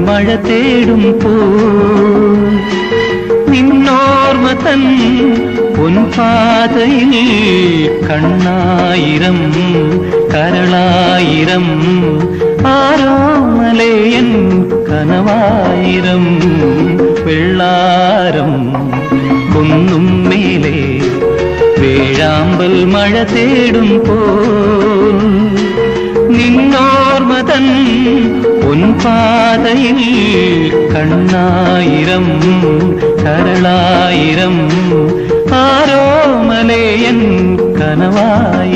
മഴ തേടും നിന്നോർമ്മ തൻ പൊൻപാതയിൽ കണ്ണായിരം കരളായിരം ആരോമലയൻ കനവായിരം വെള്ളാരം കുന്നും മേലെ വേഴാമ്പൽ മഴ തേടും നിന്നോർമ്മ തൻ പൊൻപാതയിൽ കണ്ണായിരം കരളായിരം ആരോമലയൻ കനവായിരം